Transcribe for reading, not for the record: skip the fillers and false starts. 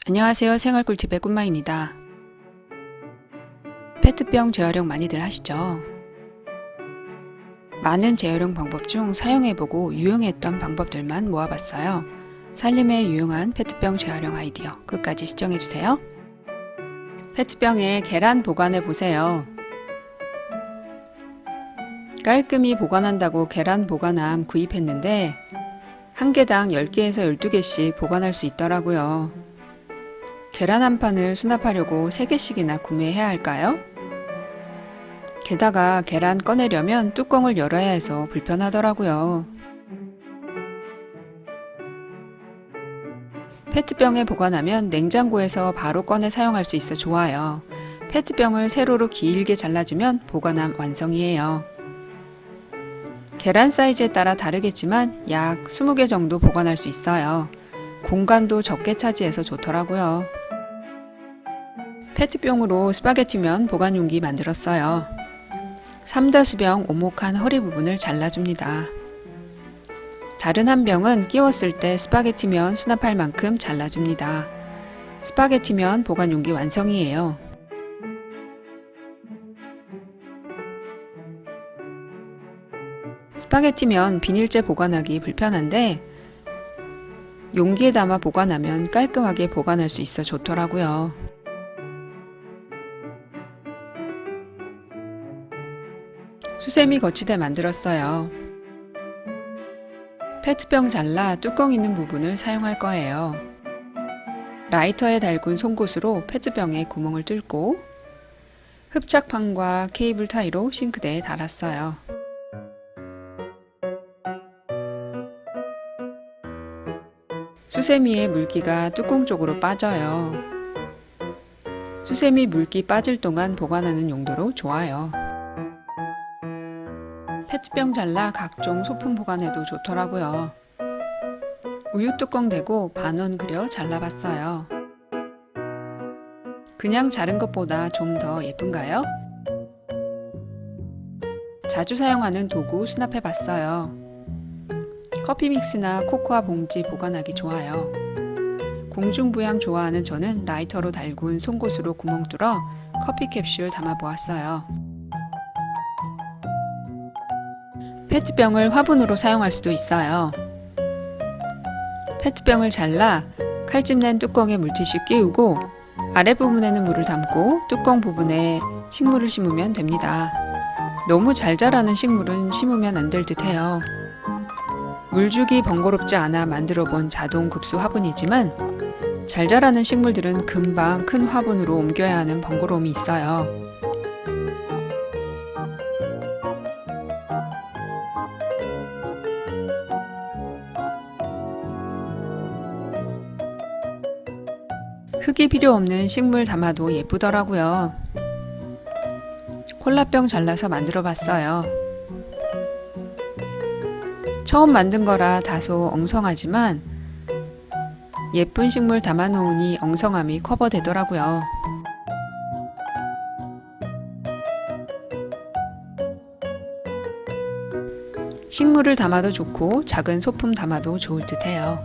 안녕하세요. 생활꿀팁의 꿀마입니다. 페트병 재활용 많이들 하시죠? 많은 재활용 방법 중 사용해보고 유용했던 방법들만 모아봤어요. 살림에 유용한 페트병 재활용 아이디어 끝까지 시청해주세요. 페트병에 계란 보관해보세요. 깔끔히 보관한다고 계란 보관함 구입했는데 한 개당 10개에서 12개씩 보관할 수 있더라고요. 계란 한 판을 수납하려고 3개씩이나 구매해야 할까요? 게다가 계란 꺼내려면 뚜껑을 열어야 해서 불편하더라고요. 페트병에 보관하면 냉장고에서 바로 꺼내 사용할 수 있어 좋아요. 페트병을 세로로 길게 잘라주면 보관함 완성이에요. 계란 사이즈에 따라 다르겠지만 약 20개 정도 보관할 수 있어요. 공간도 적게 차지해서 좋더라고요. 페트병으로 스파게티면 보관 용기 만들었어요. 3다수병 오목한 허리 부분을 잘라줍니다. 다른 한 병은 끼웠을 때 스파게티면 수납할 만큼 잘라줍니다. 스파게티면 보관 용기 완성이에요. 스파게티면 비닐째 보관하기 불편한데 용기에 담아 보관하면 깔끔하게 보관할 수 있어 좋더라고요. 수세미 거치대 만들었어요. 페트병 잘라 뚜껑 있는 부분을 사용할 거예요. 라이터에 달군 송곳으로 페트병에 구멍을 뚫고 흡착판과 케이블 타이로 싱크대에 달았어요. 수세미의 물기가 뚜껑 쪽으로 빠져요. 수세미 물기 빠질 동안 보관하는 용도로 좋아요. 페트병 잘라 각종 소품 보관해도 좋더라고요. 우유 뚜껑 대고 반원 그려 잘라봤어요. 그냥 자른 것보다 좀 더 예쁜가요? 자주 사용하는 도구 수납해봤어요. 커피 믹스나 코코아 봉지 보관하기 좋아요. 공중부양 좋아하는 저는 라이터로 달군 송곳으로 구멍 뚫어 커피 캡슐 담아 보았어요. 페트병을 화분으로 사용할 수도 있어요. 페트병을 잘라 칼집 낸 뚜껑에 물티슈 끼우고 아랫부분에는 물을 담고 뚜껑 부분에 식물을 심으면 됩니다. 너무 잘 자라는 식물은 심으면 안 될 듯해요. 물주기 번거롭지 않아 만들어 본 자동 급수 화분이지만 잘 자라는 식물들은 금방 큰 화분으로 옮겨야 하는 번거로움이 있어요. 흙이 필요 없는 식물 담아도 예쁘더라고요. 콜라병 잘라서 만들어 봤어요. 처음 만든 거라 다소 엉성하지만 예쁜 식물 담아 놓으니 엉성함이 커버되더라고요. 식물을 담아도 좋고 작은 소품 담아도 좋을 듯해요.